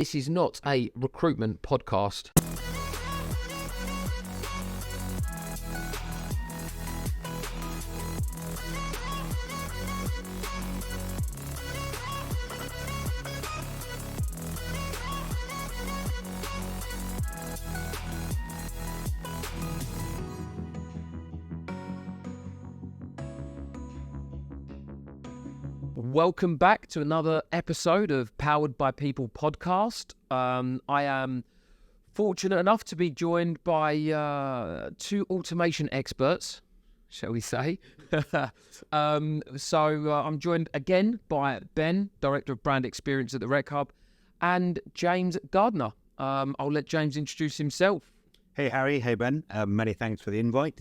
This is not a recruitment podcast. Welcome back to another episode of Powered by People podcast. I am fortunate enough to be joined by two automation experts, shall we say. I'm joined again by Ben, Director of Brand Experience at the Rec Hub, and James Gardner. I'll let James introduce himself. Hey Harry, hey Ben, many thanks for the invite.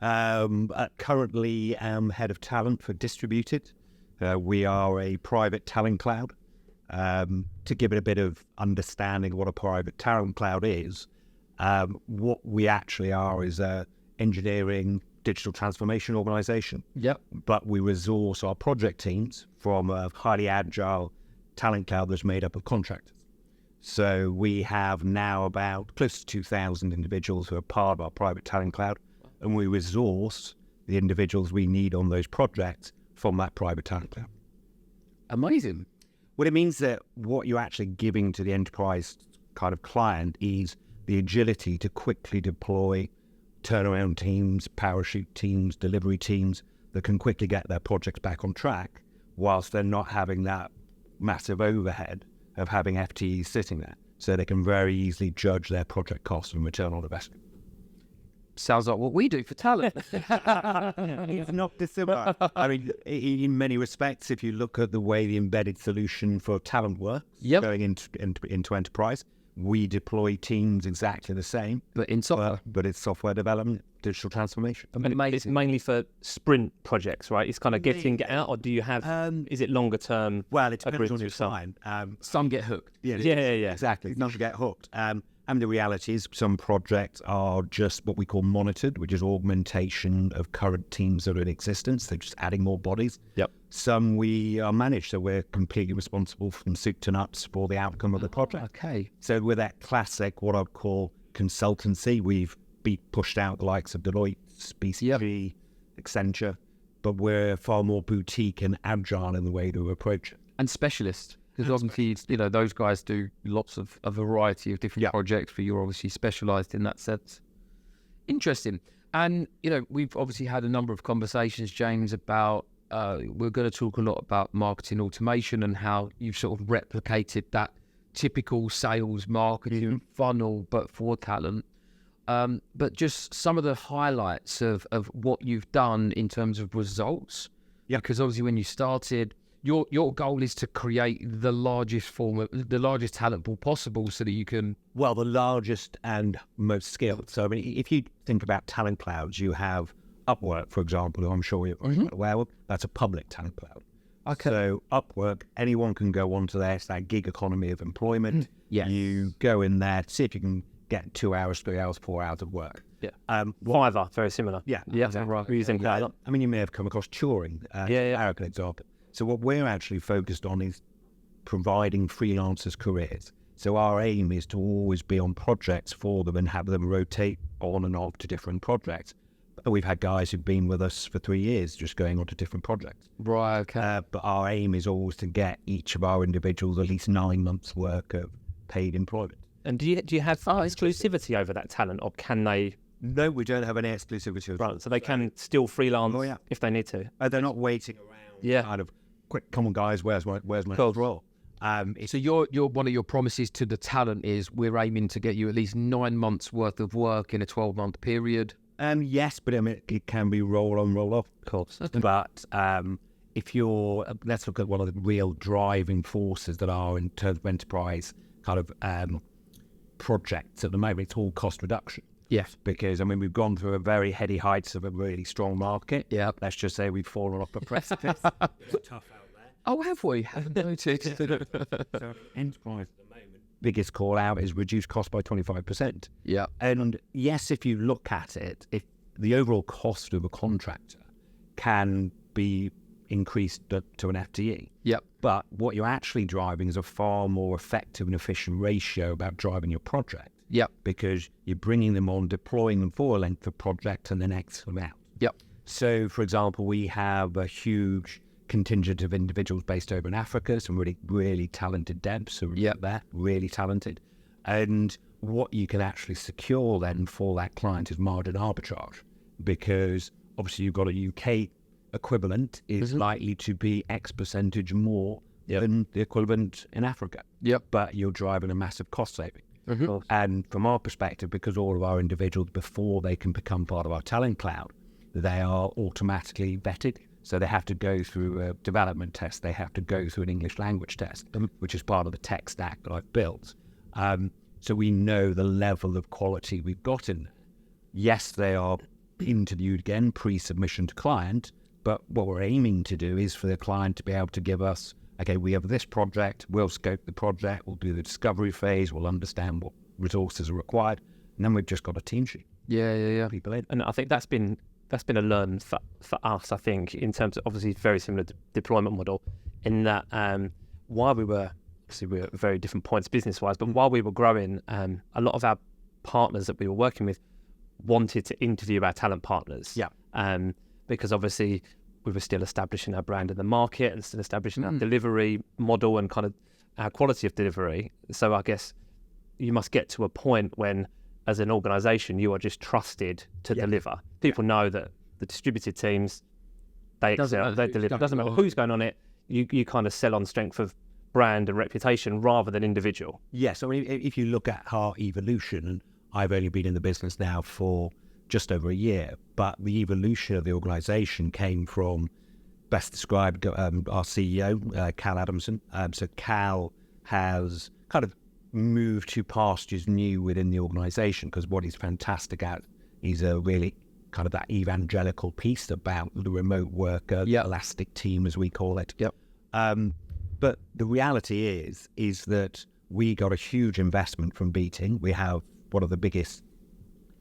Currently am Head of Talent for Distributed. We are a private talent cloud. To give it a bit of understanding of what a private talent cloud is, what we actually are is a engineering digital transformation organization. Yep. But we resource our project teams from a highly agile talent cloud that's made up of contractors. So we have now about close to 2,000 individuals who are part of our private talent cloud, and we resource the individuals we need on those projects from that private talent cloud. Amazing. Well, it means that what you're actually giving to the enterprise kind of client is the agility to quickly deploy turnaround teams, parachute teams, delivery teams that can quickly get their projects back on track whilst they're not having that massive overhead of having FTEs sitting there. So they can very easily judge their project costs and return on investment. Sounds like what we do for talent. It's not dissimilar. I mean, in many respects, if you look at the way the embedded solution for talent works, going into enterprise, we deploy teams exactly the same. But in software. But it's software development, digital transformation. And it's mainly for sprint projects, right? It's kind of getting out, or do you have, is it longer term? Well, it depends on your client. Some get hooked. Yeah. Exactly. None get hooked. And the reality is some projects are just what we call monitored, which is augmentation of current teams that are in existence. They're just adding more bodies. Yep. Some we are managed, so we're completely responsible from soup to nuts for the outcome of the project. Okay. So with that classic, what I'd call consultancy, we've pushed out the likes of Deloitte, BCG, Accenture, but we're far more boutique and agile in the way to approach it. And specialists. Because obviously, those guys do lots of a variety of different projects, but you're obviously specialised in that sense. Interesting. And, we've obviously had a number of conversations, James, about, we're going to talk a lot about marketing automation and how you've sort of replicated that typical sales marketing funnel, but for talent. But just some of the highlights of what you've done in terms of results. Yeah. Because obviously when you started, Your goal is to create the largest talent pool possible so that you can... Well, the largest and most skilled. So, I mean, if you think about talent clouds, you have Upwork, for example, who I'm sure you're aware of. That's a public talent cloud. Okay. So Upwork, anyone can go onto there. It's that gig economy of employment. Yes. You go in there, see if you can get 2 hours, 3 hours, 4 hours of work. Yeah. Fiverr, very similar. Yeah. Exactly. Right. We're using cloud. I mean, you may have come across Turing. An example. So what we're actually focused on is providing freelancers careers. So our aim is to always be on projects for them and have them rotate on and off to different projects. But we've had guys who've been with us for 3 years just going on to different projects. Right, okay. But our aim is always to get each of our individuals at least 9 months' work of paid employment. And do you have exclusivity over that talent, or can they... No, we don't have any exclusivity. Right, so they can still freelance if they need to. They're not waiting around kind of, quick, come on guys, where's my role? So your one of your promises to the talent is we're aiming to get you at least 9 months worth of work in a 12-month period. Yes, but I mean it can be roll on, roll off, of course. But if you're, let's look at one of the real driving forces that are in terms of enterprise kind of projects at the moment. It's all cost reduction. Yes. Because, I mean, we've gone through a very heady heights of a really strong market. Yeah. Let's just say we've fallen off a precipice. It's tough out there. Oh, have we? Haven't noticed. So enterprise at the moment, biggest call out is reduce cost by 25%. Yeah. And yes, if you look at it, if the overall cost of a contractor can be increased to an FTE. Yep. But what you're actually driving is a far more effective and efficient ratio about driving your project. Yep. Because you're bringing them on, deploying them for a length of project, and then X them out. Yep. So, for example, we have a huge contingent of individuals based over in Africa, some really, really talented devs who are there, really talented. And what you can actually secure then for that client is margin arbitrage, because obviously you've got a UK equivalent is likely to be X percentage more than the equivalent in Africa. Yep. But you're driving a massive cost saving. And from our perspective, because all of our individuals, before they can become part of our talent cloud, they are automatically vetted. So they have to go through a development test. They have to go through an English language test, which is part of the tech stack that I've built. So we know the level of quality we've got in there. Yes, they are interviewed again, pre-submission to client, but what we're aiming to do is for the client to be able to give us, okay, we have this project, we'll scope the project, we'll do the discovery phase, we'll understand what resources are required, and then we've just got a team sheet. Yeah. People in. And I think that's been a learn for us, I think, in terms of obviously very similar deployment model, in that while we were at very different points business-wise, but while we were growing, a lot of our partners that we were working with wanted to interview our talent partners. Because obviously we were still establishing our brand in the market and still establishing our delivery model and kind of our quality of delivery. So I guess you must get to a point when, as an organisation, you are just trusted to deliver. People know that the distributed teams, they excel, they deliver. It doesn't matter who's going on it. You kind of sell on strength of brand and reputation rather than individual. Yes, I mean, if you look at our evolution, and I've only been in the business now for just over a year, but the evolution of the organisation came from, best described, our CEO, Cal Adamson. So Cal has kind of moved to pastures new within the organisation, because what he's fantastic at is a really kind of that evangelical piece about the remote worker, the elastic team, as we call it. But the reality is that we got a huge investment from BT. We have one of the biggest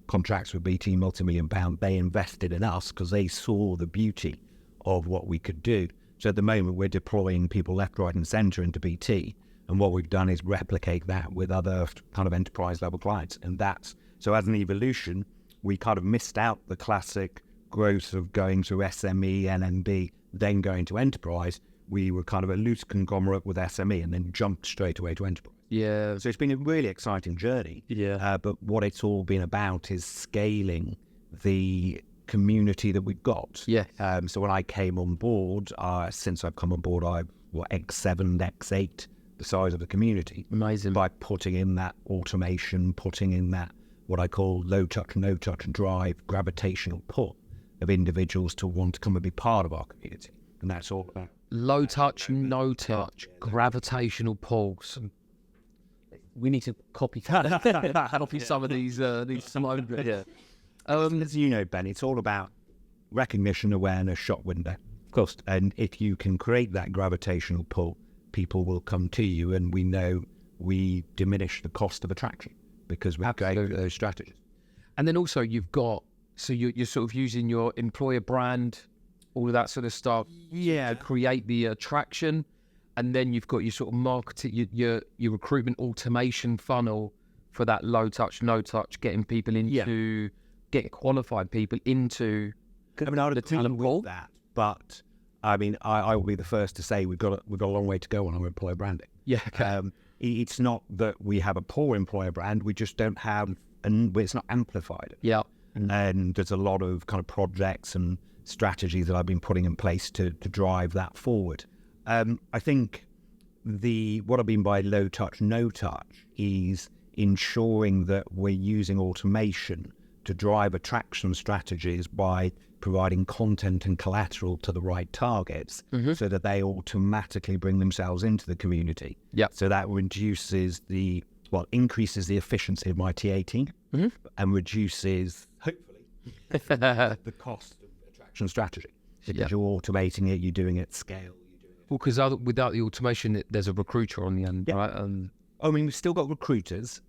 contracts with BT, multi-million pound. They invested in us because they saw the beauty of what we could do. So at the moment, we're deploying people left, right and centre into BT. And what we've done is replicate that with other kind of enterprise level clients. And that's, so as an evolution, we kind of missed out the classic growth of going through SME, NNB, then going to enterprise. We were kind of a loose conglomerate with SME and then jumped straight away to enterprise. Yeah. So it's been a really exciting journey. But what it's all been about is scaling the community that we've got. So when I came on board, since I've come on board, I've X7, X8, the size of the community. Amazing. By putting in that automation, putting in that what I call low touch, no touch drive, gravitational pull of individuals to want to come and be part of our community. And that's all about low touch, no touch, gravitational pulls. We need to copy some of these slides. As you know, Ben, it's all about recognition, awareness, shop window. Of course. And if you can create that gravitational pull, people will come to you, and we know we diminish the cost of attraction because we create those strategies. And then also you've got, so you're sort of using your employer brand, all of that sort of stuff, to create the attraction. And then you've got your sort of marketing, your recruitment automation funnel for that low touch, no touch, getting people into, getting qualified people into I mean, I would the talent pool. That, but I mean, I will be the first to say we've got a long way to go on our employer branding. It's not that we have a poor employer brand, we just don't have, and it's not amplified. And there's a lot of kind of projects and strategies that I've been putting in place to drive that forward. I think what I mean by low touch, no touch is ensuring that we're using automation to drive attraction strategies by providing content and collateral to the right targets so that they automatically bring themselves into the community. So that increases the efficiency of my TA team and reduces, hopefully, the cost of attraction strategy. Because you're automating it, you're doing it at scale. Well, because without the automation, there's a recruiter on the end, right? I mean, we've still got recruiters,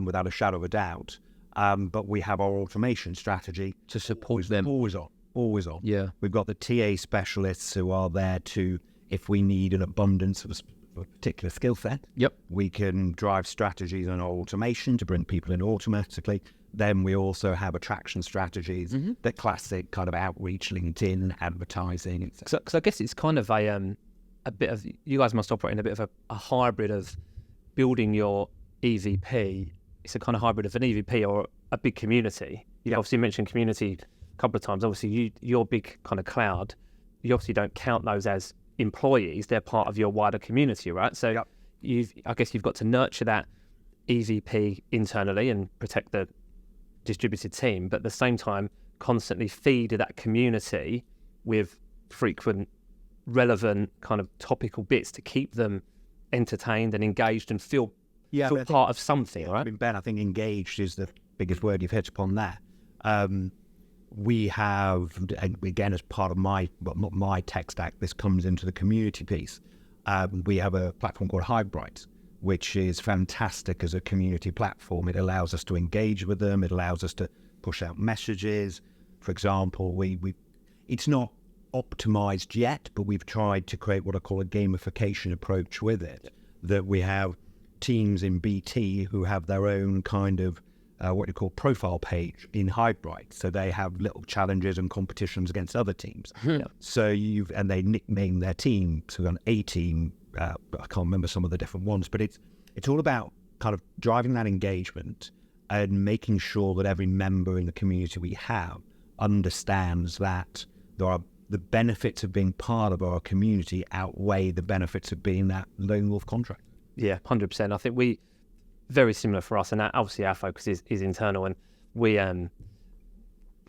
without a shadow of a doubt, but we have our automation strategy to support them. Always on. always on. Yeah. We've got the TA specialists who are there to, if we need an abundance of a particular skill set, Yep. we can drive strategies on automation to bring people in automatically. Then we also have attraction strategies, the classic kind of outreach, LinkedIn, advertising, etc. Because I guess it's kind of a bit of, you guys must operate in a bit of a hybrid of building your EVP. It's a kind of hybrid of an EVP or a big community. You obviously mentioned community a couple of times. Obviously, your big kind of cloud, you obviously don't count those as employees. They're part of your wider community, right? So I guess you've got to nurture that EVP internally and protect the distributed team, but at the same time constantly feed that community with frequent, relevant, kind of topical bits to keep them entertained and engaged and feel part of something, right? I mean, Ben, I think engaged is the biggest word you've hit upon there. We have, again, as part of my tech stack, this comes into the community piece. We have a platform called Hivebright, which is fantastic as a community platform. It allows us to engage with them. It allows us to push out messages. For example, it's not optimized yet, but we've tried to create what I call a gamification approach with it, that we have teams in BT who have their own kind of what you call profile page in Hivebright. So they have little challenges and competitions against other teams. So and they nickname their team. So we've got an A team, I can't remember some of the different ones, but it's all about kind of driving that engagement and making sure that every member in the community we have understands that the benefits of being part of our community outweigh the benefits of being that lone wolf contractor. Yeah, 100%. I think very similar for us, and obviously our focus is internal, and we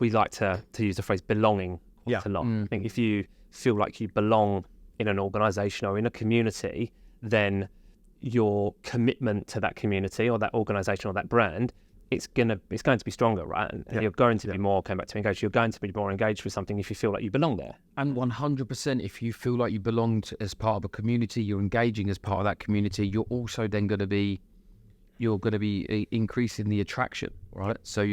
like to use the phrase belonging quite a lot. I think if you feel like you belong in an organisation or in a community, then your commitment to that community or that organisation or that brand, it's going to be stronger, right? And you're going to be more, coming back to engaged, you're going to be more engaged with something if you feel like you belong there. And 100%, if you feel like you belong as part of a community, you're engaging as part of that community, you're also then going to be increasing the attraction, right? So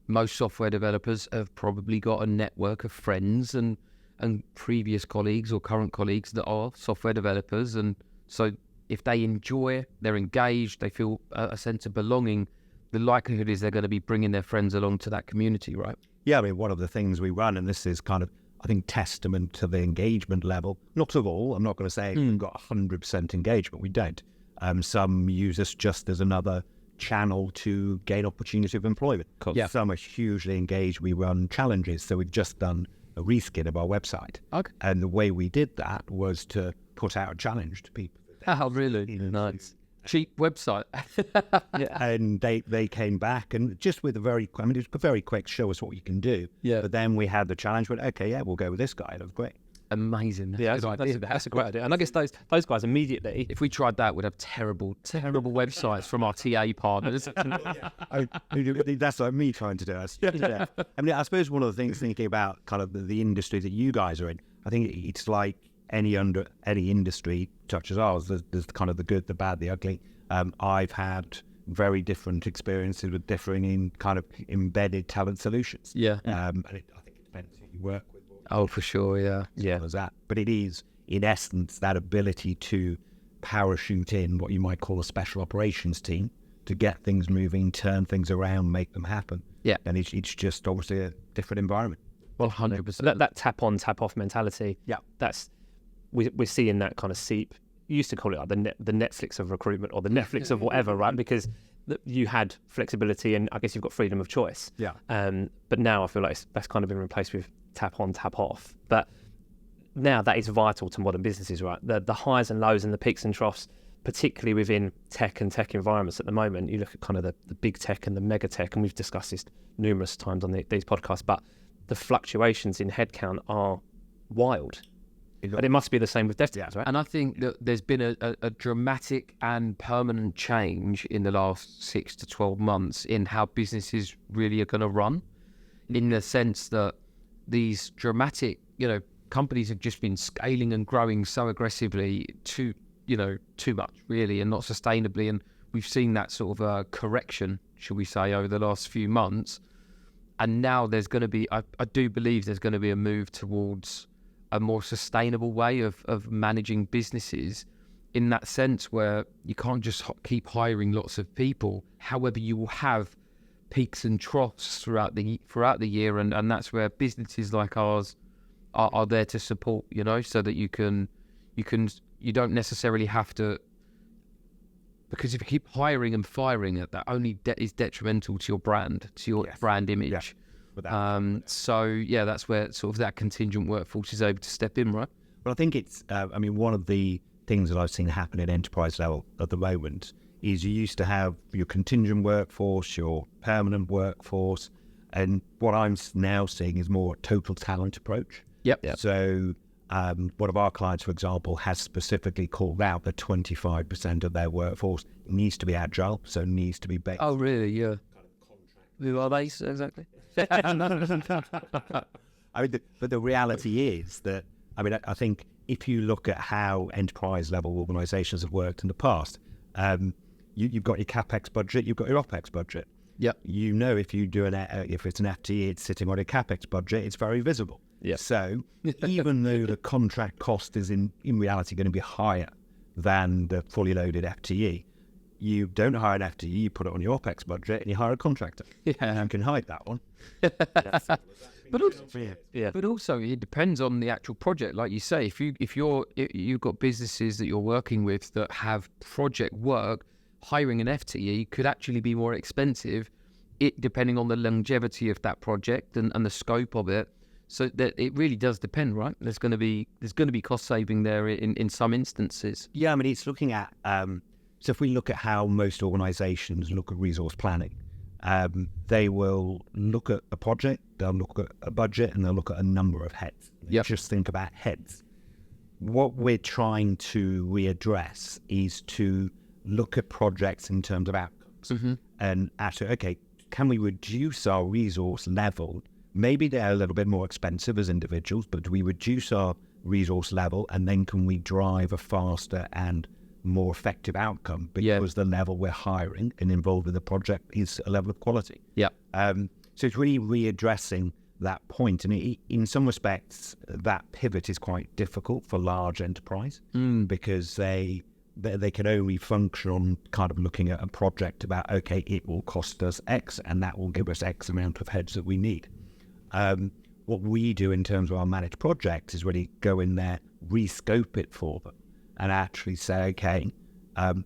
most software developers have probably got a network of friends and previous colleagues or current colleagues that are software developers, and so if they enjoy, they're engaged, they feel a sense of belonging, the likelihood is they're going to be bringing their friends along to that community, right? Yeah, I mean, one of the things we run, and this is kind of, I think, testament to the engagement level, not of all, I'm not going to say we've got 100% engagement, we don't. Some use us just as another channel to gain opportunity of employment. Some are hugely engaged. We run challenges, so we've just done a reskin of our website. Okay. And the way we did that was to put out a challenge to people. Oh, really? Nice. Cheap website. And they came back and just with it was very quick, show us what you can do. But then we had the challenge, went, okay, we'll go with this guy. That was great. Amazing. That's a great idea. And I guess those guys immediately, if we tried that, we'd have terrible websites from our TA partners. That's like me trying to do it. I mean, I suppose one of the things, thinking about kind of the industry that you guys are in, I think it's like any industry such as ours. There's kind of the good, the bad, the ugly. I've had very different experiences with differing in kind of embedded talent solutions. Yeah. And I think it depends who you work with. Oh, for sure, yeah. As that. But it is, in essence, that ability to parachute in what you might call a special operations team to get things moving, turn things around, make them happen. Yeah. And it's just obviously a different environment. Well, 100%. That tap on, tap off mentality. Yeah. We're seeing that kind of seep. You used to call it like the Netflix of recruitment or the Netflix of whatever, right? Because you had flexibility and I guess you've got freedom of choice. Yeah. But now I feel like that's kind of been replaced with tap on, tap off. But now that is vital to modern businesses, right? The highs and lows and the peaks and troughs, particularly within tech and tech environments at the moment. You look at kind of the big tech and the mega tech, and we've discussed this numerous times on these podcasts, but the fluctuations in headcount are wild. But it must be the same with dev teams, right? And I think that there's been a dramatic and permanent change in the last 6 to 12 months in how businesses really are going to run, in the sense that these dramatic, companies have just been scaling and growing so aggressively too much, really, and not sustainably. And we've seen that sort of correction, shall we say, over the last few months. And now there's going to be, I do believe there's going to be a move towards a more sustainable way of managing businesses, in that sense where you can't just keep hiring lots of people. However, you will have peaks and troughs throughout the year, and that's where businesses like ours are there to support, so that you don't necessarily have to, because if you keep hiring and firing it, that only is detrimental to your brand, to your brand image. So that's where sort of that contingent workforce is able to step in, right? Well, I think it's, one of the things that I've seen happen at enterprise level at the moment is you used to have your contingent workforce, your permanent workforce, and what I'm now seeing is more a total talent approach. Yep. So one of our clients, for example, has specifically called out that 25% of their workforce needs to be agile, so needs to be based. Oh, really? Yeah. Who are they exactly? But the reality is that, I think if you look at how enterprise level organizations have worked in the past, you've got your CapEx budget, you've got your OpEx budget. Yep. If you do if it's an FTE, it's sitting on a CapEx budget, it's very visible. Yeah. So even though the contract cost is in reality going to be higher than the fully loaded FTE, you don't hire an FTE, you put it on your OpEx budget and you hire a contractor. Yeah. You can hide that one. But also it depends on the actual project. Like you say, if you've got businesses that you're working with that have project work, hiring an FTE could actually be more expensive, depending on the longevity of that project and the scope of it. So that it really does depend, right? There's going to be cost saving there in some instances. Yeah, it's looking at so if we look at how most organisations look at resource planning, they will look at a project, they'll look at a budget, and they'll look at a number of heads. Yep. Just think about heads. What we're trying to readdress is to look at projects in terms of outcomes, and actually, okay, can we reduce our resource level? Maybe they're a little bit more expensive as individuals, but do we reduce our resource level, and then can we drive a faster and more effective outcome because the level we're hiring and involved in the project is a level of quality? Yeah. So it's really readdressing that point, and in some respects, that pivot is quite difficult for large enterprise because they can only function on kind of looking at a project about, okay, it will cost us X, and that will give us X amount of heads that we need. What we do in terms of our managed projects is really go in there, rescope it for them, and actually say, okay,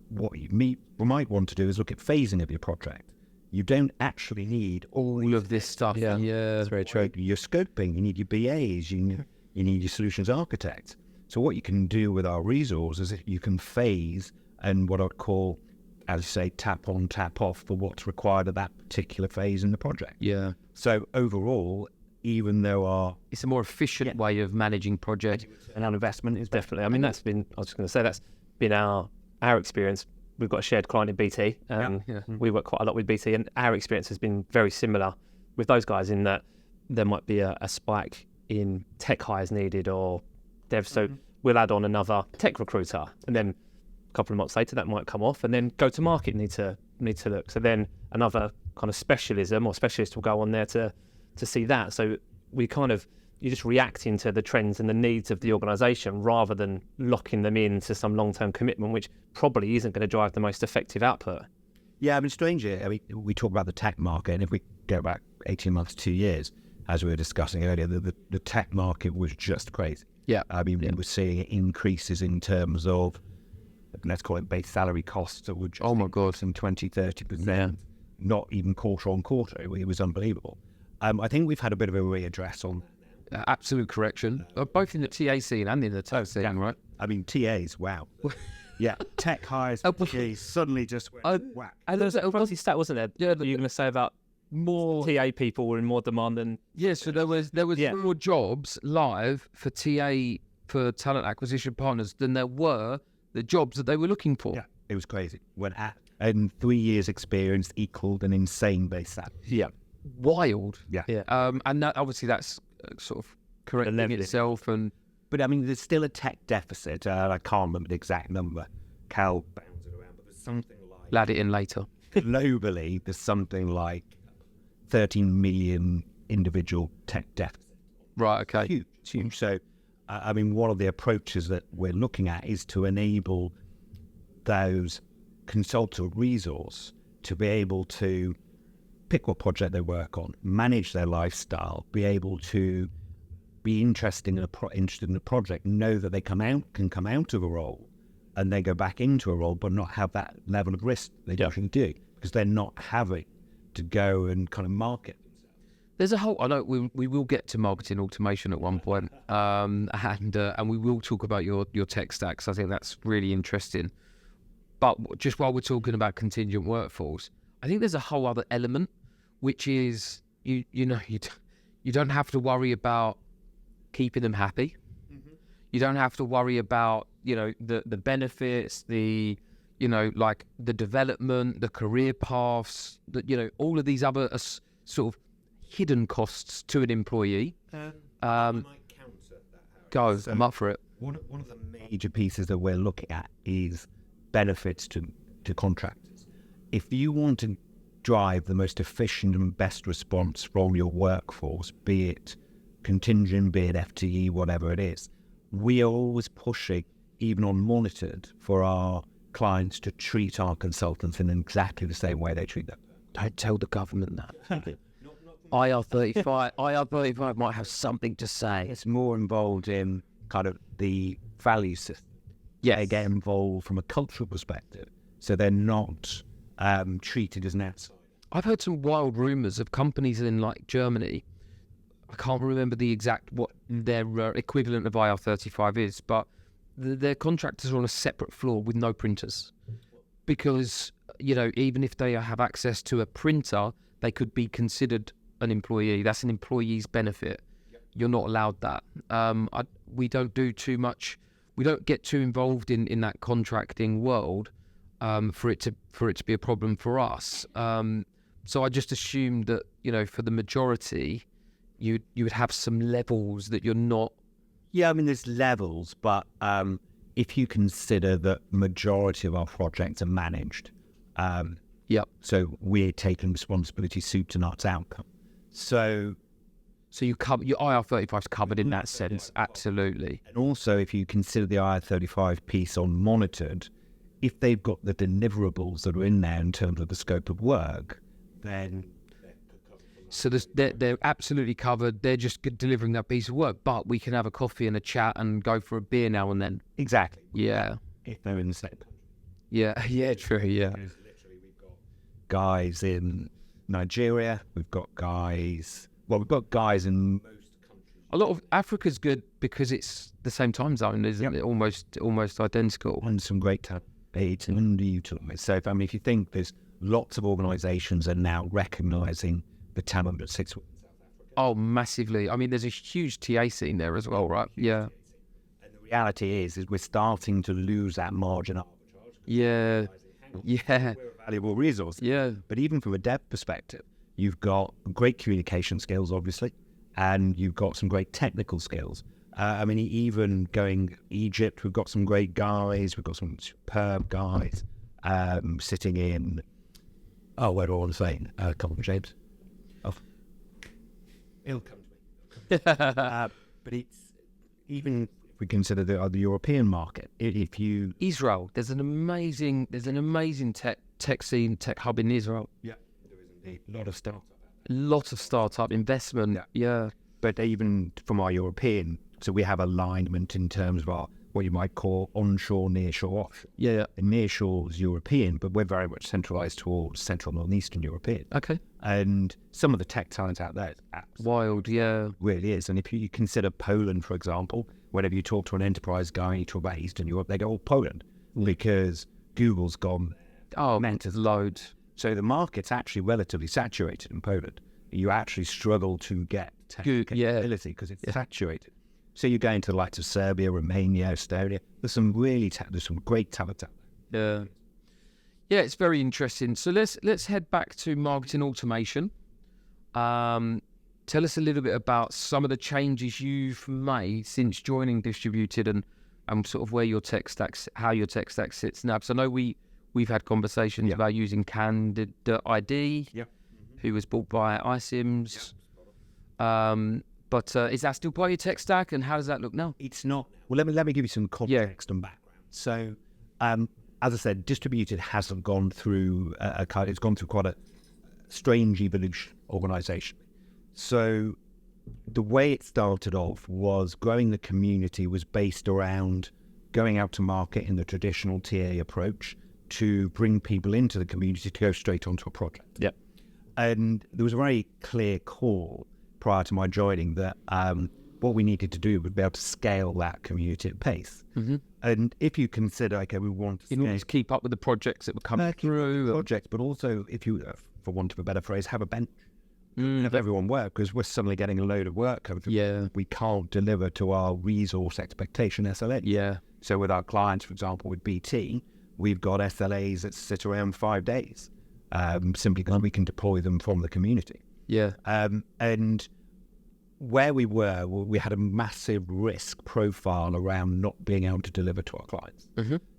what you might want to do is look at phasing of your project. You don't actually need all of this stuff. Yeah, that's very true. Your scoping, you need your BAs, you need your solutions architects. So what you can do with our resources is you can phase and what I'd call, as you say, tap on, tap off for what's required at that particular phase in the project. Yeah. So overall, even though it's a more efficient way of managing projects, and our investment is definitely. I was just going to say that's been our experience. We've got a shared client in BT. We work quite a lot with BT, and our experience has been very similar with those guys in that there might be a spike in tech hires needed or devs. So we'll add on another tech recruiter, and then a couple of months later that might come off, and then go to market need to look. So then another kind of specialism or specialist will go on there to see that. So you're just reacting to the trends and the needs of the organisation rather than locking them into some long-term commitment, which probably isn't going to drive the most effective output. Yeah, strangely, we talk about the tech market, and if we go back 18 months, 2 years, as we were discussing earlier, the tech market was just crazy. Yeah. We were seeing increases in terms of, let's call it base salary costs that would just some 20-30%, not even quarter on quarter. It was unbelievable. I think we've had a bit of a readdress on absolute correction, both in the TA scene and in the tech scene, right? TAs, wow. Yeah, tech hires, TAs suddenly just went whack. And there was a policy stat, wasn't there? Yeah, you're going to say about more TA people were in more demand than... Yeah, so there was more jobs live for TA, for talent acquisition partners, than there were the jobs that they were looking for. Yeah, it was crazy. And 3 years experience equaled an insane base salary. Yeah. Wild. Yeah. And that, obviously that's sort of correcting itself. But there's still a tech deficit. I can't remember the exact number. Cal bounds it around, but there's something like... Lad it in later. Globally, there's something like 13 million individual tech deficit. Right. Okay. Huge. It's huge. So, I mean, one of the approaches that we're looking at is to enable those consultant resource to be able to pick what project they work on, manage their lifestyle, be able to be interested in a project, know that they can come out of a role and then go back into a role, but not have that level of risk they usually do, because they're not having to go and kind of market. There's a whole. I know we will get to marketing automation at one point, and we will talk about your tech stacks. I think that's really interesting. But just while we're talking about contingent workforce, I think there's a whole other element, which is you don't have to worry about keeping them happy. Mm-hmm. You don't have to worry about the benefits, like the development, the career paths, all of these other sort of hidden costs to an employee. I might counter that. Go, I'm up for it. One of the major pieces that we're looking at is benefits to contractors. If you want to drive the most efficient and best response from your workforce, be it contingent, be it FTE, whatever it is, we are always pushing, even on monitored, for our clients to treat our consultants in exactly the same way they treat them. Don't tell the government that. IR35 might have something to say. It's more involved in kind of the value system. Yes. They get involved from a cultural perspective, so they're not treated as an outsider. I've heard some wild rumours of companies in like Germany. I can't remember the exact what their equivalent of IR35 is, but their contractors are on a separate floor with no printers, because even if they have access to a printer, they could be considered an employee. That's an employee's benefit. Yep. You're not allowed that. We don't do too much. We don't get too involved in that contracting world for it to be a problem for us. So I just assumed that for the majority, you would have some levels that you're not. Yeah, I mean there's levels, but if you consider that majority of our projects are managed, so we're taking responsibility, soup to nuts outcome. So you cover your IR35 is covered in that sense, absolutely. And also, if you consider the IR35 piece on monitored, if they've got the deliverables that are in there in terms of the scope of work, then so they're absolutely covered. They're just delivering that piece of work, but we can have a coffee and a chat and go for a beer now and then. Exactly. Yeah. If they're in the same. Yeah. Yeah. True. Yeah. Literally, we've got guys in Nigeria. We've got guys in most countries. A lot of Africa's good because it's the same time zone, isn't it? Almost identical. And some great talent. It's underutilized. So, if you think there's lots of organisations are now recognising the talent that sits within South Africa. Oh, massively. I mean, there's a huge TA scene there as well, right? Yeah. And the reality is we're starting to lose that margin arbitrage. Yeah. Yeah. We're a valuable resource. Yeah. But even from a dev perspective, you've got great communication skills, obviously, and you've got some great technical skills. Even going Egypt, we've got some great guys. We've got some superb guys sitting in. Oh, where do I want to say? Come on, James. Oh, it'll come to me. But it's even if we consider the European market. Israel, there's an amazing tech scene, tech hub in Israel. Yeah, there is indeed a lot of startup. A lot of startup investment. Yeah. But even from our European, so we have alignment in terms of our what you might call onshore, nearshore, offshore. Yeah. And nearshore is European, but we're very much centralised towards Central and Eastern European. Okay. And some of the tech talent out there is wild, yeah. Really is. And if you consider Poland, for example, whenever you talk to an enterprise guy, you talk about Eastern Europe, they go, oh, Poland, because Google's gone. Oh, meant to load. So the market's actually relatively saturated in Poland. You actually struggle to get tech capability because it's saturated. So you go into the likes of Serbia, Romania, Estonia. There's some great talent out there. Yeah. Yeah, it's very interesting. So let's head back to marketing automation. Tell us a little bit about some of the changes you've made since joining Distributed and sort of where your tech stacks, how your tech stack sits now. So I know we've had conversations about using Candidate ID. Yeah. who was bought by iSIMS. But is that still part of your tech stack, and how does that look now? It's not. Well, let me give you some context and background. So, as I said, distributed hasn't gone through it's gone through quite a strange evolution organisationally. So, the way it started off was growing the community was based around going out to market in the traditional TA approach to bring people into the community to go straight onto a project. Yep. And there was a very clear call prior to my joining that what we needed to do was be able to scale that community at pace. And if you consider, okay, we want to keep up with the projects that were coming through. Projects, but also if you, for want of a better phrase, have a bench. Have everyone work, because we're suddenly getting a load of work coming through. Yeah. We can't deliver to our resource expectation SLA. Yeah. So with our clients, for example, with BT, we've got SLAs that sit around 5 days, simply because we can deploy them from the community. Yeah. And where we were, we had a massive risk profile around not being able to deliver to our clients.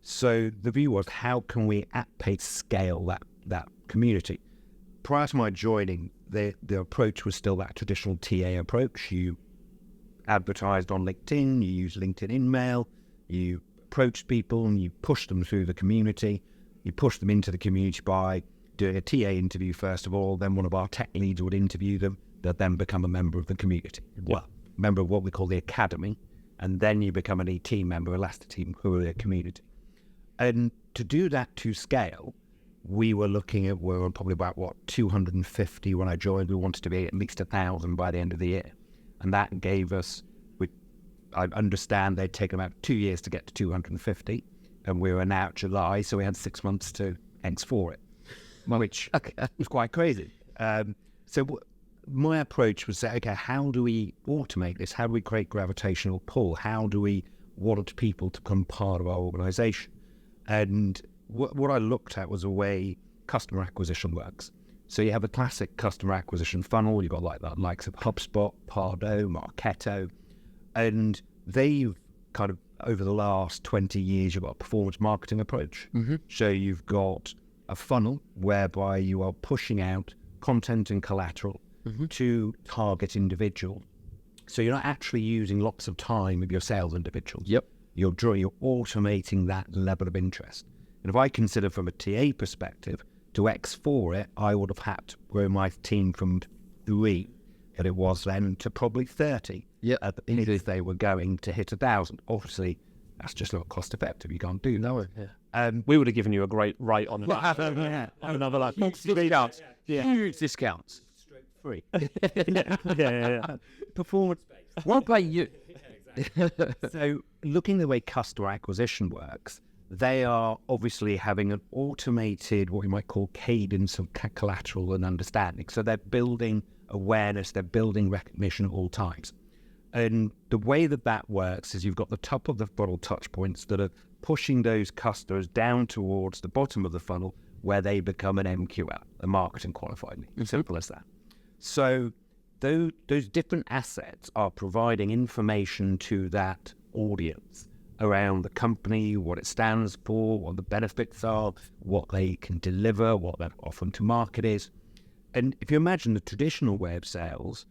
So the view was, how can we at pace scale that community? Prior to my joining, the approach was still that traditional TA approach. You advertised on LinkedIn, you used LinkedIn InMail, you approached people and you pushed them through the community. You pushed them into the community by doing a TA interview first of all, then one of our tech leads would interview them. They'll then become a member of the community. Well, member of what we call the academy, and then you become an ET member, Elastic team, who are the community. And to do that to scale, we were looking at, we were probably about 250 when I joined. We wanted to be at least 1,000 by the end of the year. And that gave us, I understand they'd taken about 2 years to get to 250, and we were now at July, so we had 6 months to X4 it, which was quite crazy. So my approach was say, okay, how do we automate this? How do we create gravitational pull? How do we want people to become part of our organisation? And what I looked at was a way customer acquisition works. So you have a classic customer acquisition funnel. You've got like the likes of HubSpot, Pardo, Marketo, and they've kind of, over the last 20 years, you've got a performance marketing approach. So you've got a funnel whereby you are pushing out content and collateral to target individuals. So you're not actually using lots of time with your sales individuals. You're automating that level of interest. And if I consider from a TA perspective, to X4 it, I would have had to grow my team from 3 that it was then to probably 30 at the if they were going to hit 1,000. Obviously, that's just not cost effective. You can't do that. We would have given you a great rate on another like discounts. Huge discounts. Free. Performance based. Won't pay you. So looking at the way customer acquisition works, they are obviously having an automated, what you might call cadence of collateral and understanding. So they're building awareness, they're building recognition at all times. And the way that works is you've got the top of the funnel touch points that are pushing those customers down towards the bottom of the funnel where they become an MQL, a marketing qualified lead. Simple as that. So those different assets are providing information to that audience around the company, what it stands for, what the benefits are, what they can deliver, what their offer to market is. And if you imagine the traditional way of sales,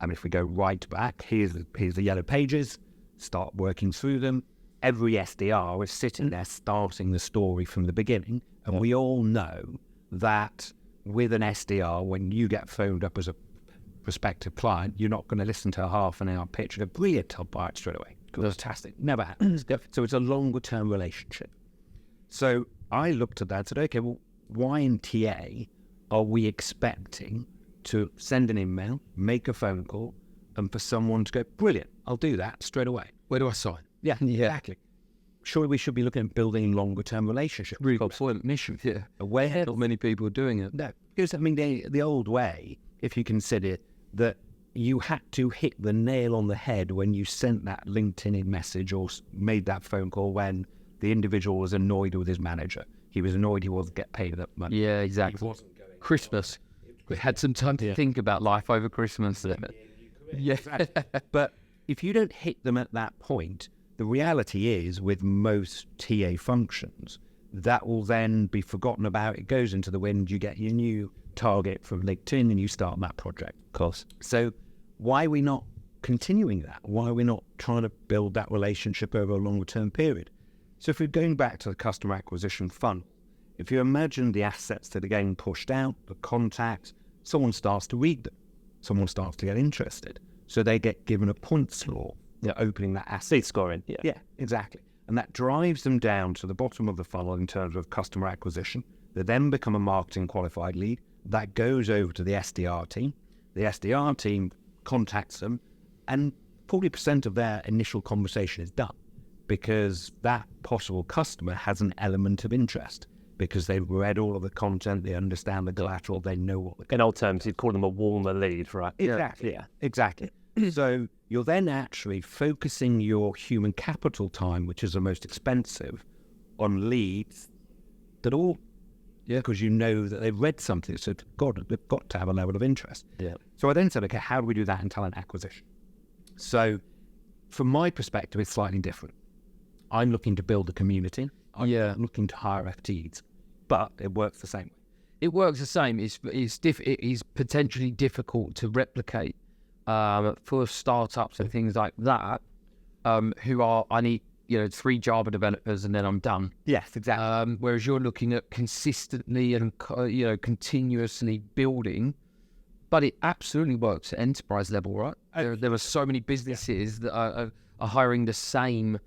I mean, if we go right back, here's the yellow pages, start working through them. Every SDR is sitting there starting the story from the beginning. And we all know that with an SDR, when you get phoned up as a prospective client, you're not going to listen to a half an hour pitch and go, brilliant, I'll buy it straight away. Fantastic. Never happens. So it's a longer term relationship. So I looked at that and said, okay, well, why in TA are we expecting to send an email, make a phone call, and for someone to go, brilliant, I'll do that straight away? Where do I sign? Yeah, exactly. Surely we should be looking at building longer term relationships. Really important mission. Where not many people are doing it. No, because I mean the old way, if you consider that you had to hit the nail on the head when you sent that LinkedIn message or made that phone call when the individual was annoyed with his manager. He was annoyed he wasn't getting paid that money. Yeah, exactly. Christmas. We had some time to think about life over Christmas. But if you don't hit them at that point, the reality is with most TA functions, that will then be forgotten about. It goes into the wind. You get your new target from LinkedIn and you start that project. Of course. So why are we not continuing that? Why are we not trying to build that relationship over a longer term period? So if we're going back to the customer acquisition funnel, if you imagine the assets that are getting pushed out, the contacts, someone starts to read them. Someone starts to get interested. So they get given a point score. They're opening that asset. Seed scoring. Yeah, exactly. And that drives them down to the bottom of the funnel in terms of customer acquisition. They then become a marketing qualified lead. That goes over to the SDR team. The SDR team contacts them, and 40% of their initial conversation is done because that possible customer has an element of interest because they've read all of the content, they understand the collateral, they know what the... In old terms, you'd call them a warmer lead, right? Exactly. Yeah. Exactly. So you're then actually focusing your human capital time, which is the most expensive, on leads that all... Yeah, because you know that they've read something, so they've got to have a level of interest. Yeah. So I then said, okay, how do we do that in talent acquisition? So from my perspective, it's slightly different. I'm looking to build a community. I'm looking to hire FTEs, but it works the same way. It works the same. It is potentially difficult to replicate for startups and things like that. Who are, I need 3 Java developers and then I'm done. Yes, exactly. Whereas you're looking at consistently and continuously building, but it absolutely works at enterprise level, right? There are so many businesses that are hiring the same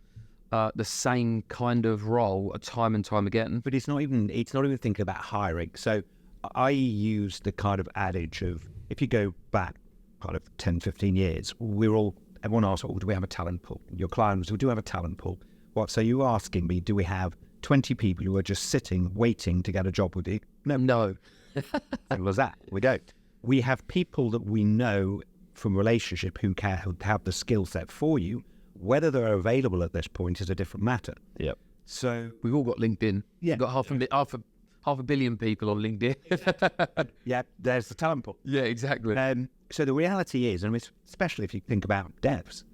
kind of role time and time again. But it's not even thinking about hiring. So I use the kind of adage of, if you go back kind of 10, 15 years, everyone asks, do we have a talent pool? Your clients, we do have a talent pool. What? So you're asking me, do we have 20 people who are just sitting, waiting to get a job with you? No. Simple as that. We don't. We have people that we know from relationship who have the skill set for you. Whether they're available at this point is a different matter. Yep. So we've all got LinkedIn. Yeah. We've got half a billion people on LinkedIn. Yeah, there's the talent pool. Yeah, exactly. So the reality is, and especially if you think about devs,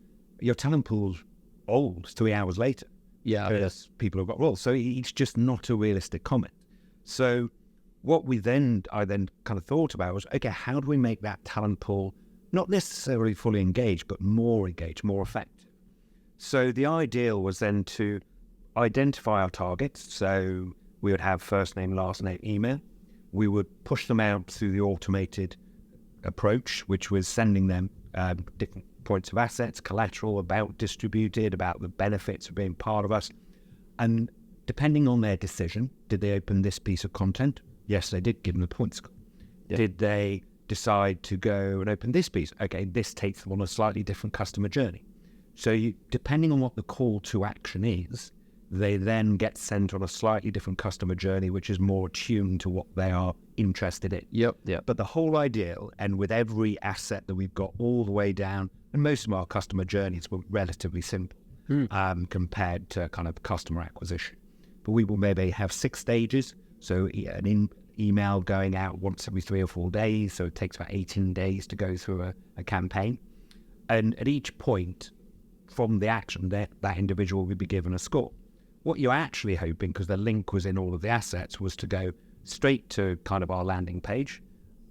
your talent pool's old 3 hours later. Yeah. Because people have got roles. So it's just not a realistic comment. So what I then kind of thought about was, okay, how do we make that talent pool not necessarily fully engaged, but more engaged, more effective? So the ideal was then to identify our targets. So we would have first name, last name, email. We would push them out through the automated approach, which was sending them different points of assets, collateral, about distributed, about the benefits of being part of us. And depending on their decision, did they open this piece of content? Yes, they did, give them the points. Yeah. Did they decide to go and open this piece? Okay, this takes them on a slightly different customer journey. So depending on what the call to action is, they then get sent on a slightly different customer journey, which is more attuned to what they are interested in. Yep. But the whole ideal, and with every asset that we've got all the way down, and most of our customer journeys were relatively simple compared to kind of customer acquisition. But we will maybe have 6 stages. So an email going out once every 3 or 4 days. So it takes about 18 days to go through a campaign. And at each point from the action, that individual will be given a score. What you're actually hoping, because the link was in all of the assets, was to go straight to kind of our landing page.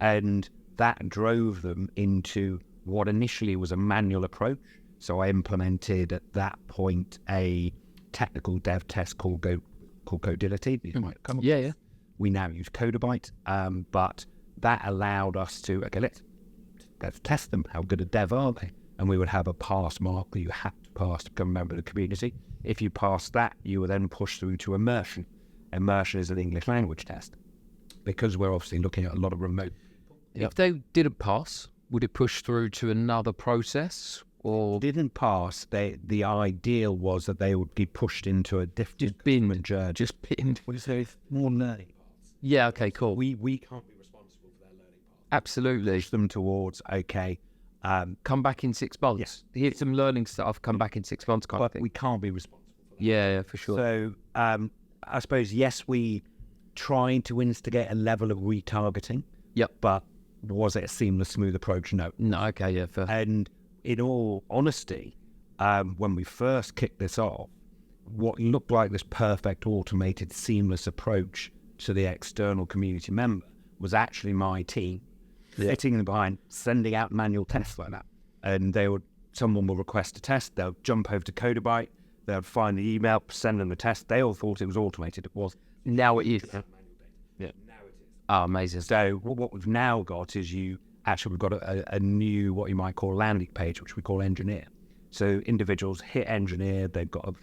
And that drove them into what initially was a manual approach. So I implemented at that point a technical dev test called Codility. Yeah. We now use Codabyte, but that allowed us to, okay, let's test them. How good a dev are they? And we would have a pass mark that you had to pass to become a member of the community. If you passed that, you were then pushed through to immersion. Immersion is an English language test, because we're obviously looking at a lot of remote. If they didn't pass, would it push through to another process? Or didn't pass, the ideal was that they would be pushed into a different journey. Just pinned. What is there? More learning paths. Yeah, okay, cool. We can't be responsible for their learning paths. Absolutely. Push them towards, okay, come back in 6 months. Yes. Here's some learning stuff, come back in 6 months kind of thing. We can't be responsible for that. Yeah, for sure. So I suppose, yes, we tried to instigate a level of retargeting. Yep. But was it a seamless, smooth approach? No. No, okay, yeah. And in all honesty, when we first kicked this off, what looked like this perfect automated seamless approach to the external community member was actually my team sitting behind, sending out manual tests like that. And someone will request a test, they'll jump over to Codabyte, they'll find the email, send them the test. They all thought it was automated. It was. Now it is. Yeah. Now it is. Oh, amazing. So what we've now got is we've got a new, what you might call landing page, which we call engineer. So individuals hit engineer, they've got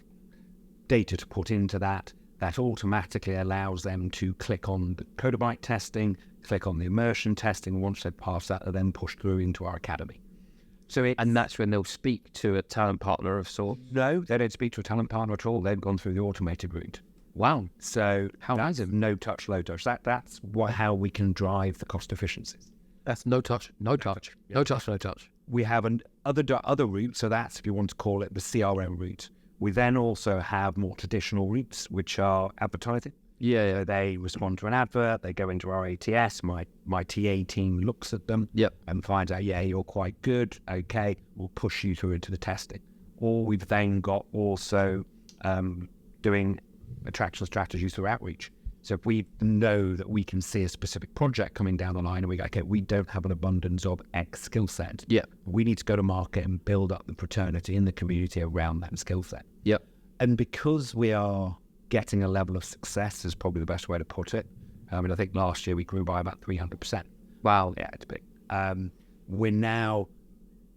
data to put into that. That automatically allows them to click on the Codabyte testing, click on the immersion testing. Once they've passed that, they're then pushed through into our academy. And that's when they'll speak to a talent partner of sorts? No, they don't speak to a talent partner at all. They've gone through the automated route. Wow. So How that's amazing. no touch, low touch. That's how we can drive the cost efficiencies. That's no touch. We have other routes, so that's, if you want to call it, the CRM route. We then also have more traditional routes, which are advertising. Yeah. So they respond to an advert, they go into our ATS, my TA team looks at them and finds out, you're quite good, okay, we'll push you through into the testing. Or we've then got also doing attraction strategies through outreach. So if we know that we can see a specific project coming down the line and we go, okay, we don't have an abundance of X skill set. We need to go to market and build up the fraternity in the community around that skill set. And because we are getting a level of success is probably the best way to put it. I think last year we grew by about 300%. Wow. Yeah, it's big. We're now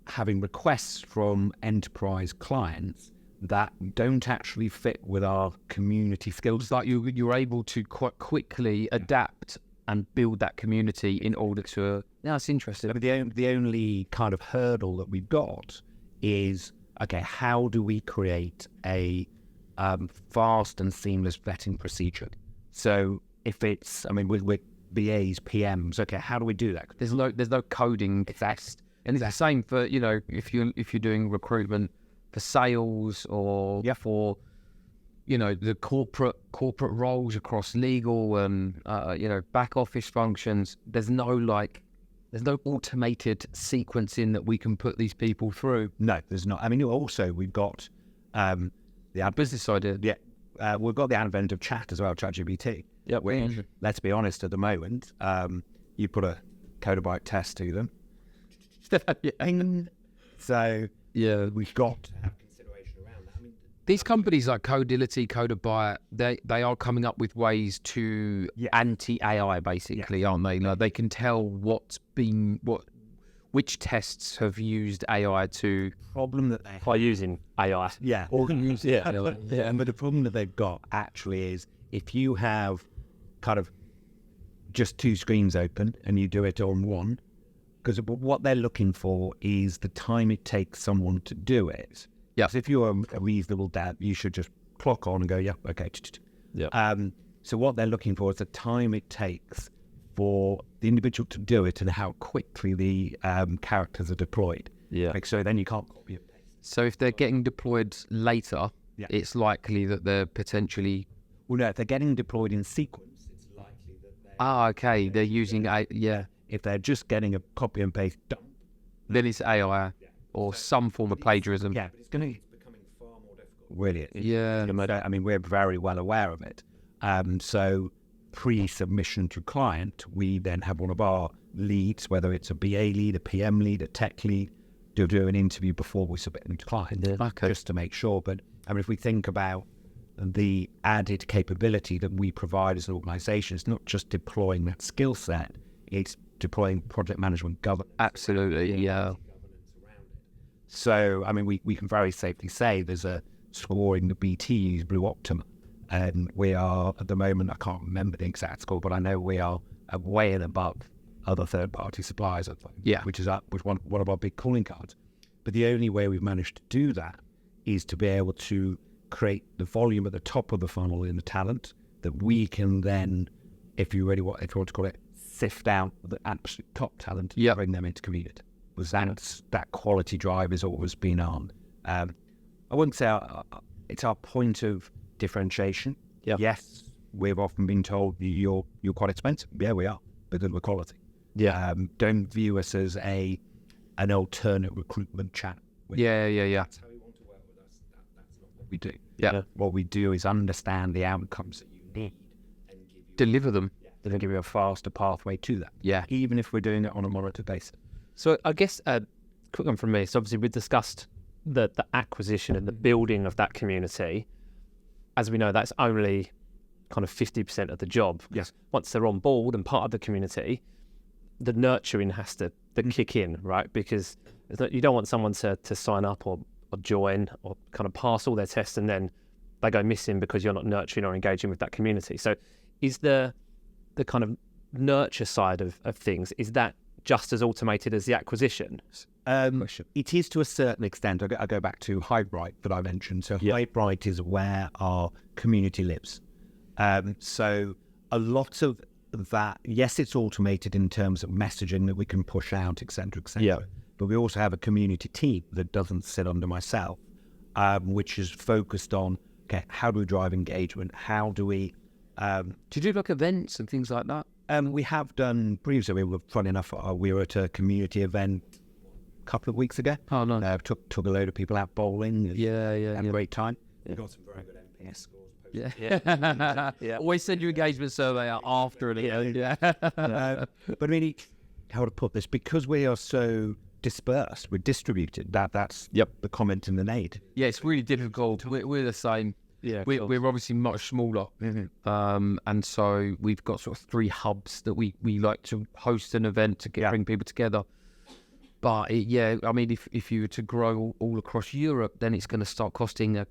having requests from enterprise clients that don't actually fit with our community skills. Like you're able to quite quickly adapt and build that community in order to... That's interesting. The only kind of hurdle that we've got is, okay, how do we create a fast and seamless vetting procedure? So if it's, we're BAs, PMs, okay, how do we do that? There's no coding test. And it's the same for, if you're doing recruitment for sales or for, the corporate roles across legal and, back office functions. There's no automated sequencing that we can put these people through. No, there's not. Also we've got the business side. We've got the advent of chat as well, ChatGPT. Which, let's be honest, at the moment, you put a Codabyte test to them. So we've got to have consideration around that. These companies like Codility, Codabyte, they are coming up with ways to anti-AI, basically, aren't they? Like they can tell which tests have used AI to... Problem that they by using AI. But the problem that they've got actually is if you have kind of just two screens open and you do it on one, because what they're looking for is the time it takes someone to do it. So if you're a reasonable dev, you should just clock on and go, okay. So what they're looking for is the time it takes for the individual to do it and how quickly the characters are deployed. So then you can't copy and paste. So if they're getting deployed later, it's likely that they're potentially... Well, no, if they're getting deployed in sequence, it's likely that they're... they're using... If they're just getting a copy and paste dump, then it's AI or some form of plagiarism. But it's becoming far more difficult. Really. We're very well aware of it. So pre-submission to client, we then have one of our leads, whether it's a BA lead, a PM lead, a tech lead, do an interview before we submit them to client, just to make sure. But if we think about the added capability that we provide as an organisation, it's not just deploying that skill set, it's deploying project management governance. Absolutely, So, we can very safely say there's a scoring that BT use, Blue Optima, and we are, at the moment, I can't remember the exact score, but I know we are way and above other third-party suppliers, which is one of our big calling cards. But the only way we've managed to do that is to be able to create the volume at the top of the funnel in the talent that we can then, if you want to call it, sift out the absolute top talent and bring them into community. That quality drive has always been on. I wouldn't say it's our point of differentiation. Yes, we've often been told you're quite expensive. Yeah, we are, because we're quality. Don't view us as an alternate recruitment chat. Yeah. That's how you want to work with us. That's not what we do. Yeah. What we do is understand the outcomes that you need and give you, Deliver them. then give you a faster pathway to that. Yeah. Even if we're doing it on a monitor basis. So I guess a quick one from me. So obviously we discussed the acquisition and the building of that community. As we know, that's only kind of 50% of the job. Yes. Once they're on board and part of the community, the nurturing has to kick in, right? Because you don't want someone to sign up or join or kind of pass all their tests and then they go missing because you're not nurturing or engaging with that community. So is the kind of nurture side of things, is that just as automated as the acquisition? It is to a certain extent. I go back to Hivebright that I mentioned. So Hivebright is where our community lives. So a lot of that, yes, it's automated in terms of messaging that we can push out, et cetera, et cetera. Yeah. But we also have a community team that doesn't sit under myself, which is focused on, okay, how do we drive engagement? How do we... Do you do like events and things like that? we have done previously. Funny enough, we were at a community event a couple of weeks ago. Oh, nice. Took a load of people out bowling. Had a great time. We got some very good NPS scores. Yeah. Always send your engagement survey out after an event. Yeah. But I mean, how to put this? Because we are so dispersed, we're distributed. That's the comment in the NAID. Yeah, it's really difficult. We're the same. Yeah, we're obviously much smaller, and so we've got sort of 3 hubs that we like to host an event to bring people together. But I mean, if you were to grow all across Europe, then it's going to start costing a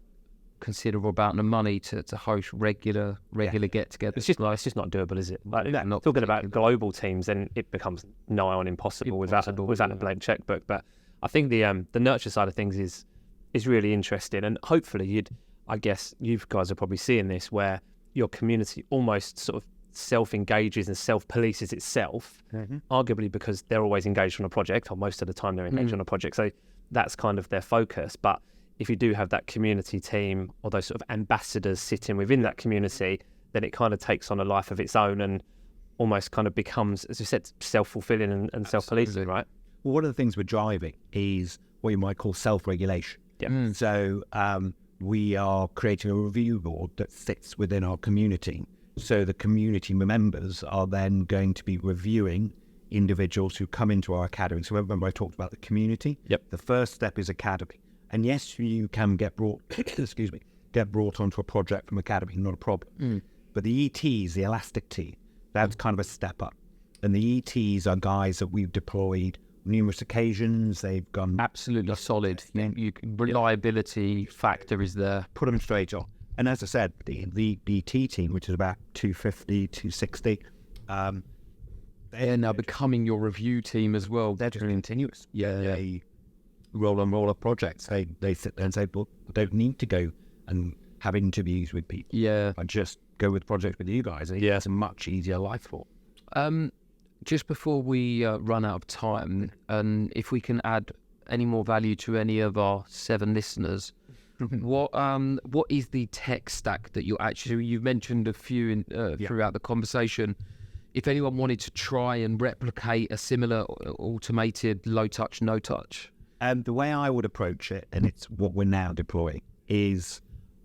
considerable amount of money to host regular get-togethers. It's just not doable, is it? Like, not talking about global teams, then it becomes nigh on impossible without a blank checkbook. But I think the nurture side of things is really interesting, and hopefully I guess you guys are probably seeing this, where your community almost sort of self-engages and self-polices itself, arguably because they're always engaged on a project, or most of the time they're engaged on a project. So that's kind of their focus. But if you do have that community team or those sort of ambassadors sitting within that community, then it kind of takes on a life of its own and almost kind of becomes, as you said, self-fulfilling and self-policing, right? Well, one of the things we're driving is what you might call self-regulation. Yeah. So we are creating a review board that sits within our community. So the community members are then going to be reviewing individuals who come into our academy. So remember I talked about the community? Yep. The first step is academy. And yes, you can get brought onto a project from academy, not a problem. But the ETs, the elastic team, that's kind of a step up. And the ETs are guys that we've deployed numerous occasions. They've gone Absolutely solid. Reliability factor is there. put them straight on. And as I said, the ET team, which is about 250, 260, They're now becoming your review team as well. they're just continuous. Yeah. They roll on roll of projects. They sit there and say, well, I don't need to go and have interviews with people. Yeah. I just go with projects with you guys. It's a much easier life for. Just before we run out of time, and if we can add any more value to any of our 7 listeners, what is the tech stack that you've mentioned a few throughout the conversation. If anyone wanted to try and replicate a similar automated low touch, no touch. The way I would approach it, and it's what we're now deploying, is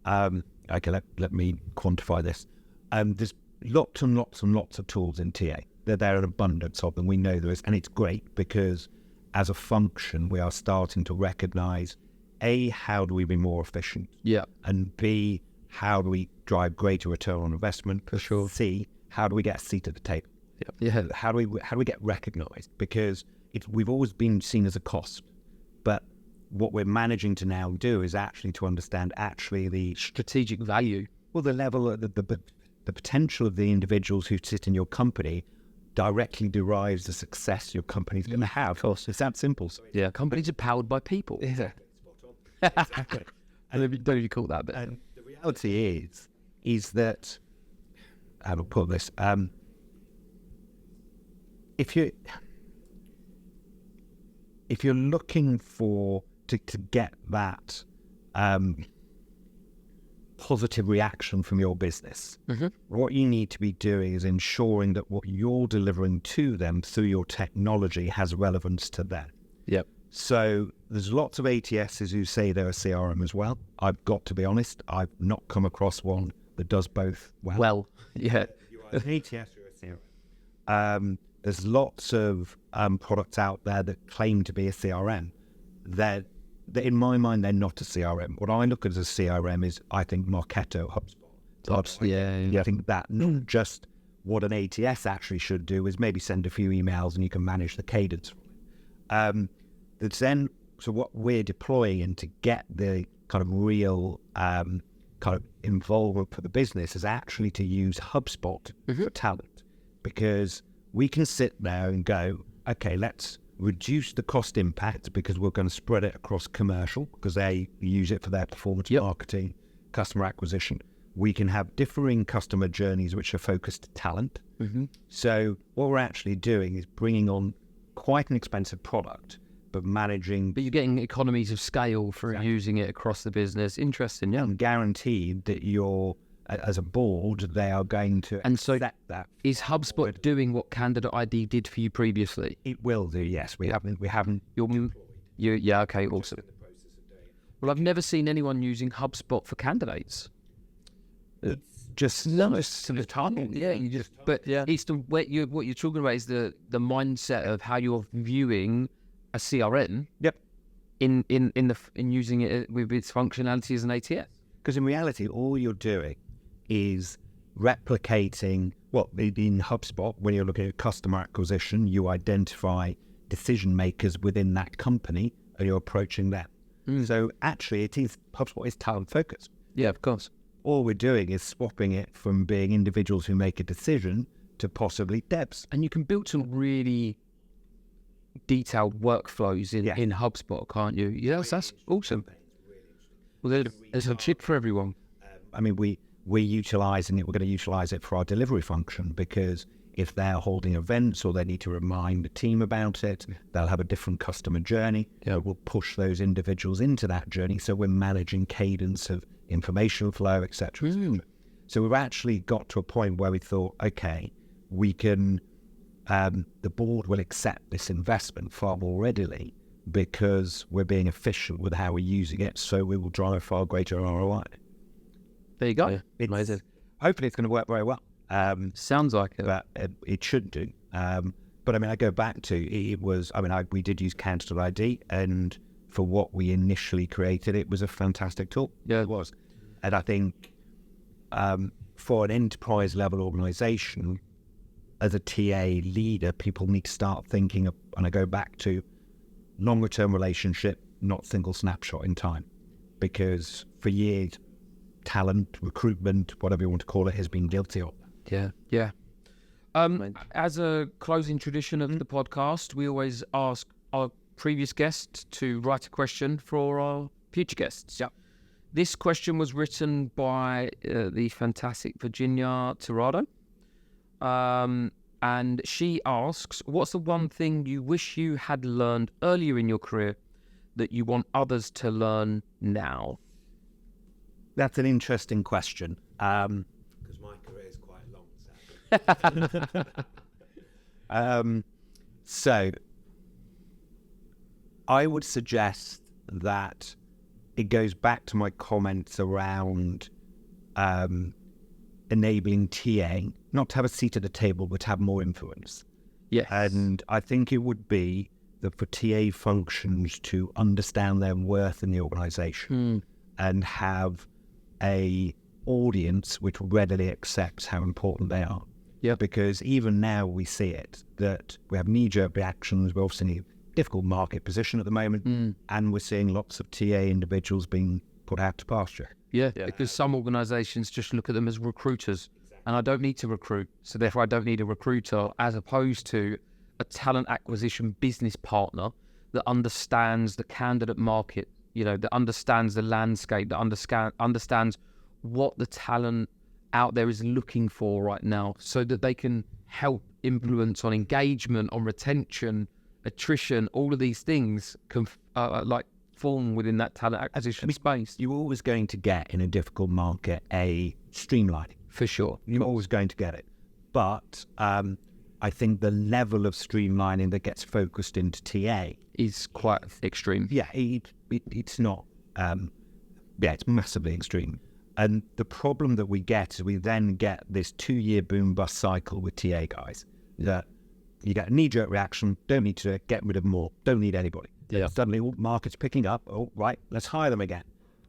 okay. Let me quantify this. There's lots and lots and lots of tools in TA. There are an abundance of them. We know there is, and it's great because as a function, we are starting to recognise A, how do we be more efficient? Yeah. And B, how do we drive greater return on investment? For sure. C, how do we get a seat at the table? Yeah. How do we get recognised? Because we've always been seen as a cost, but what we're managing to now do is actually to understand the Strategic value. well, the level, the potential of the individuals who sit in your company directly derives the success your company's going to have. Of course, it's that simple. Yeah. Companies are powered by people. Exactly. Exactly. I don't know if you call that, but And the reality is that, how to put this, if you're looking to get that positive reaction from your business, what you need to be doing is ensuring that what you're delivering to them through your technology has relevance to them. Yep. So there's lots of ATSs who say they're a CRM as well. I've got to be honest, I've not come across one that does both well. Yeah. You are an ATS or a CRM. There's lots of products out there that claim to be a CRM. That in my mind, they're not a CRM. What I look at as a CRM is, I think, Marketo, HubSpot. Yeah. I think that not just what an ATS actually should do is maybe send a few emails and you can manage the cadence. So what we're deploying and to get the kind of real kind of involvement for the business is actually to use HubSpot for talent, because we can sit there and go, okay, let's reduce the cost impact because we're going to spread it across commercial because they use it for their performance marketing, customer acquisition. We can have differing customer journeys which are focused to talent. So what we're actually doing is bringing on quite an expensive product, but managing... But you're getting economies of scale for using it across the business. Interesting, yeah. And guaranteed that you're, as a board, they are going to accept that. Is HubSpot doing what Candidate ID did for you previously? It will do, yes. We haven't. Yeah, okay, awesome. Well, I've never seen anyone using HubSpot for candidates. Just to the target. Yeah, it's what you're talking about is the mindset of how you're viewing a CRM. Yep. In using it with its functionality as an ATS. Because in reality, all you're doing is replicating in HubSpot, when you're looking at customer acquisition, you identify decision makers within that company and you're approaching them. So actually, HubSpot is talent focused. Yeah, of course. All we're doing is swapping it from being individuals who make a decision to possibly devs. And you can build some really detailed workflows in HubSpot, can't you? Yes, that's awesome. Well, there's a tip for everyone. I mean, we're utilising it. We're going to utilise it for our delivery function, because if they're holding events or they need to remind the team about it, they'll have a different customer journey. We'll push those individuals into that journey. So we're managing cadence of information flow, etc. So we've actually got to a point where we thought, okay, we can, the board will accept this investment far more readily because we're being efficient with how we're using it. So we will drive a far greater ROI. There you go. Amazing. Hopefully it's going to work very well. Sounds like it. But it should do. But I mean, I go back to, we did use Candidate ID, and for what we initially created, it was a fantastic tool. Yeah, it was. And I think for an enterprise level organization, as a TA leader, people need to start thinking of, and I go back to longer term relationship, not single snapshot in time. Because for years, talent, recruitment, whatever you want to call it, has been guilty of. Yeah. As a closing tradition of the podcast, we always ask our previous guests to write a question for our future guests. Yep. This question was written by the fantastic Virginia Tirado. And she asks, what's the one thing you wish you had learned earlier in your career that you want others to learn now? That's an interesting question. Because my career is quite long. So I would suggest that it goes back to my comments around enabling TA, not to have a seat at the table, but to have more influence. Yes. And I think it would be that for TA functions to understand their worth in the organisation and have a audience which readily accepts how important they are. Yeah. Because even now we see it, that we have knee-jerk reactions. We're obviously in a difficult market position at the moment, and we're seeing lots of TA individuals being put out to pasture. Yeah, because some organisations just look at them as recruiters, and I don't need to recruit, so therefore I don't need a recruiter, as opposed to a talent acquisition business partner that understands the candidate market, that understands the landscape, that understands what the talent out there is looking for right now, so that they can help influence on engagement, on retention, attrition. All of these things can form within that talent acquisition space. You're always going to get, in a difficult market, a streamlining. For sure. You're always going to get it. But I think the level of streamlining that gets focused into TA is quite extreme. Yeah, it's not. It's massively extreme. And the problem that we get is we then get this 2-year boom bust cycle with TA guys. That you get a knee-jerk reaction, don't need to get rid of them all, don't need anybody. Yeah. Suddenly, market's picking up, right, let's hire them again.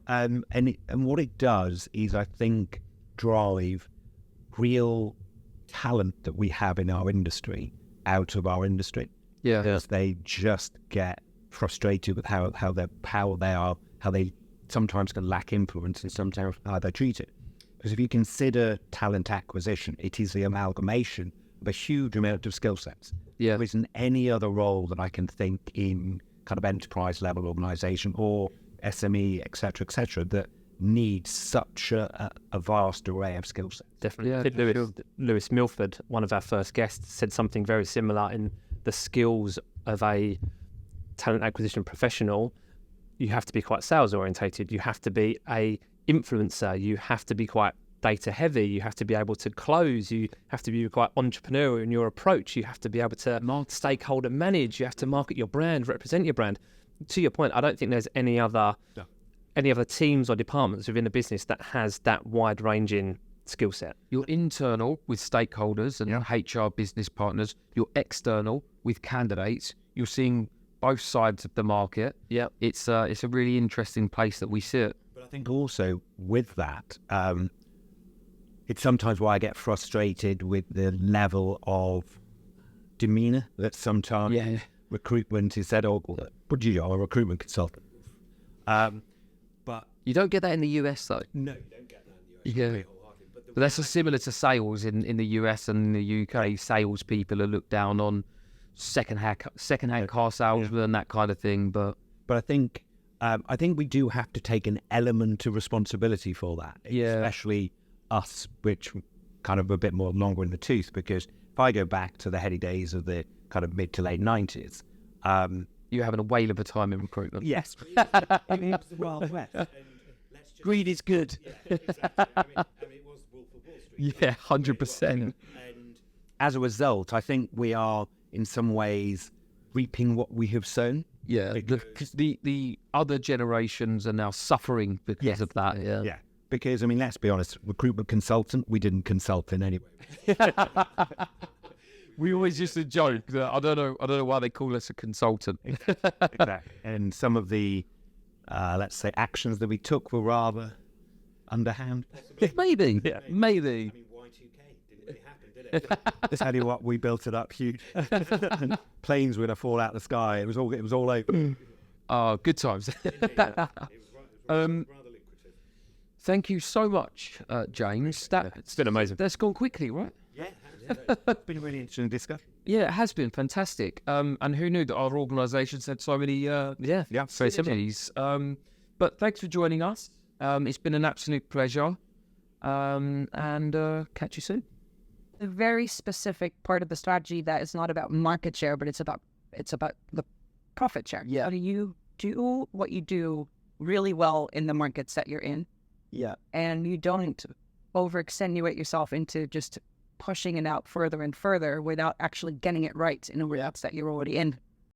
And what it does is, I think, drive real talent that we have in our industry out of our industry. Yeah. Because they just get frustrated with how they are, how they sometimes can lack influence, and sometimes how they're treated. Because if you consider talent acquisition, it is the amalgamation of a huge amount of skill sets. Yeah. There isn't any other role that I can think in kind of enterprise level organization or SME, et cetera, that needs such a vast array of skill sets. Definitely. Yeah, I think Lewis Milford, one of our first guests, said something very similar in the skills of a talent acquisition professional. You have to be quite sales orientated. You have to be a influencer. You have to be quite data heavy. You have to be able to close. You have to be quite entrepreneurial in your approach. You have to be able to stakeholder manage. You have to market your brand, represent your brand. To your point, I don't think there's any other teams or departments within a business that has that wide ranging skill set. You're internal with stakeholders and HR business partners. You're external with candidates. You're seeing both sides of the market. Yeah, it's a really interesting place that we sit. But I think also with that, it's sometimes why I get frustrated with the level of demeanour that sometimes recruitment is said, but you are a recruitment consultant. But you don't get that in the US though. No, you don't get that in the US. Yeah. But that's similar to sales in the US and in the UK. Salespeople are looked down on, second-hand car salesmen, that kind of thing. But I think we do have to take an element of responsibility for that, especially us, which kind of a bit more longer in the tooth. Because if I go back to the heady days of the kind of mid to late 90s, you're having a whale of a time in recruitment. Yes, it was the Wild West. Greed is good. Yeah, exactly. I mean, it was Wolf of Wall Street. Yeah, 100%. And as a result, I think we are in some ways reaping what we have sown. Yeah, because the other generations are now suffering because of that. Yeah, because I mean, let's be honest, recruitment consultant, we didn't consult in any way. We always used to joke that I don't know why they call us a consultant. Exactly. And some of the let's say actions that we took were rather underhand. Maybe. Yeah. Maybe. I mean, Y2K didn't really happen, did it? I tell you what, we built it up huge. Planes were going to fall out of the sky. It was all over. Oh, good times. It was rather lucrative. Thank you so much, James. It's been amazing. That's gone quickly, right? Yeah, it's been a really interesting discussion. Yeah, it has been fantastic. And who knew that our organisations had so many very similar. But thanks for joining us. It's been an absolute pleasure. And catch you soon. A very specific part of the strategy that is not about market share, but it's about the profit share. Yeah. How do you do what you do really well in the markets that you're in? Yeah. And you don't over-extenuate yourself into just pushing it out further and further without actually getting it right in a markets that you're already in.